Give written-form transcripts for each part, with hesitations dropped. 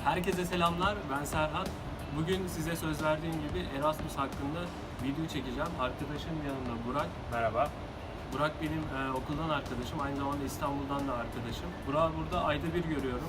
Herkese selamlar, ben Serhat. Bugün size söz verdiğim gibi Erasmus hakkında video çekeceğim. Arkadaşım yanımda Burak. Merhaba. Burak benim okuldan arkadaşım, aynı zamanda İstanbul'dan da arkadaşım. Burak'ı burada ayda bir görüyorum.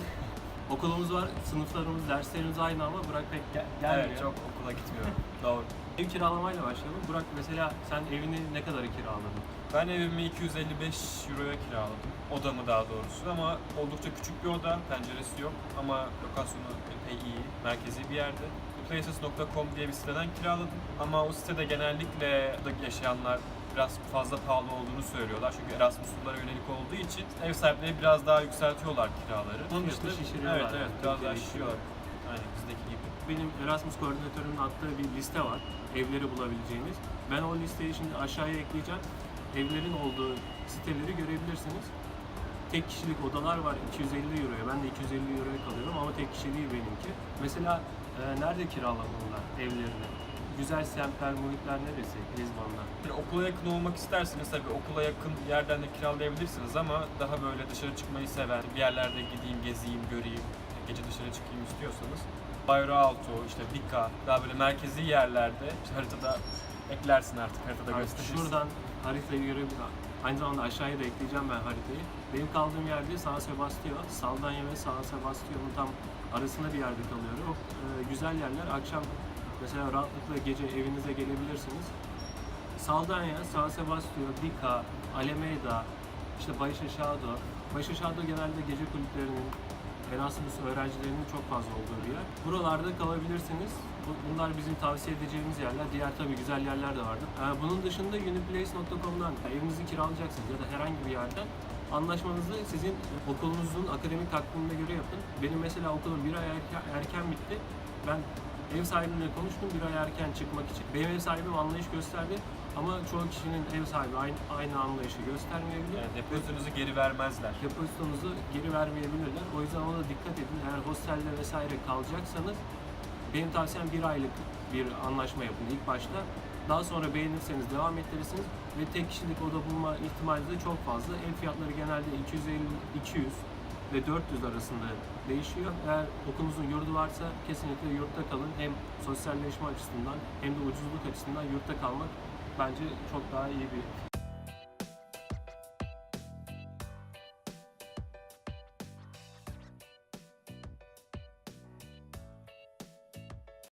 Okulumuz var, sınıflarımız, derslerimiz aynı ama Burak pek gelmiyor. Evet, çok okula gitmiyorum. Doğru. Ev kiralamayla başlayalım. Burak, mesela sen evini ne kadara kiraladın? Ben evimi 255 euroya kiraladım. Odamı daha doğrusu, ama oldukça küçük bir oda, penceresi yok ama lokasyonu epey iyi, merkezi bir yerde. Places.com diye bir siteden kiraladım ama o sitede genellikle burada yaşayanlar biraz fazla pahalı olduğunu söylüyorlar çünkü Erasmuslulara yönelik olduğu için ev sahipleri biraz daha yükseltiyorlar kiraları. Onun dışında şişiriyorlar. Evet, biraz daha şişiriyorlar. Aynen bizdeki gibi. Benim Erasmus koordinatörümün attığı bir liste var, evleri bulabileceğiniz. Ben o listeyi şimdi aşağıya ekleyeceğim. Evlerin olduğu siteleri görebilirsiniz. Tek kişilik odalar var 250 euroya. Ben de 250 euroya kalıyorum ama tek kişi değil benimki. Mesela nerede kiralanırlar evlerini? Güzel semtler, muhitler neresi Lizbon'da? Okula yakın olmak isterseniz tabii okula yakın yerden de kiralayabilirsiniz ama daha böyle dışarı çıkmayı seven, bir yerlerde gideyim, gezeyim, göreyim, gece dışarı çıkayım istiyorsanız Bairro Alto, işte Bika, daha böyle merkezi yerlerde işte haritada eklersin, artık haritada gösterirsin. Şuradan haritayı görebiliriz. Aynı zamanda aşağıya da ekleyeceğim ben haritayı. Benim kaldığım yerde San Sebastião, Saldanya ve San Sebastián'ın tam arasında bir yerde kalıyorum. Çok güzel yerler. Akşam mesela rahatlıkla gece evinize gelebilirsiniz. Saldanya, San Sebastião, Bika, Alameda, işte Baixada. Baixada genelde gece kulüplerinin, Erasmus öğrencilerinin çok fazla olduğu bir yer. Buralarda kalabilirsiniz. Bunlar bizim tavsiye edeceğimiz yerler. Diğer tabii güzel yerler de vardır. Bunun dışında uniplace.com'dan evinizi kiralayacaksınız ya da herhangi bir yerden anlaşmanızı sizin okulunuzun akademik takvimine göre yapın. Benim mesela okulum bir ay erken bitti. Ben ev sahibimle konuştum bir ay erken çıkmak için. Benim ev sahibim anlayış gösterdi ama çoğu kişinin ev sahibi aynı anlayışı göstermeyebilir. Yani depozitonuzu geri vermezler. Depozitonuzu geri vermeyebilirler. O yüzden ona dikkat edin. Eğer hostelde vesaire kalacaksanız benim tavsiyem bir aylık bir anlaşma yapın ilk başta. Daha sonra beğenirseniz devam ettirirsiniz ve tek kişilik oda bulma ihtimali de çok fazla. Ev fiyatları genelde 250-200 ve 400 arasında değişiyor. Eğer okulunuzun yurdu varsa kesinlikle yurtta kalın. Hem sosyalleşme açısından hem de ucuzluk açısından yurtta kalmak bence çok daha iyi bir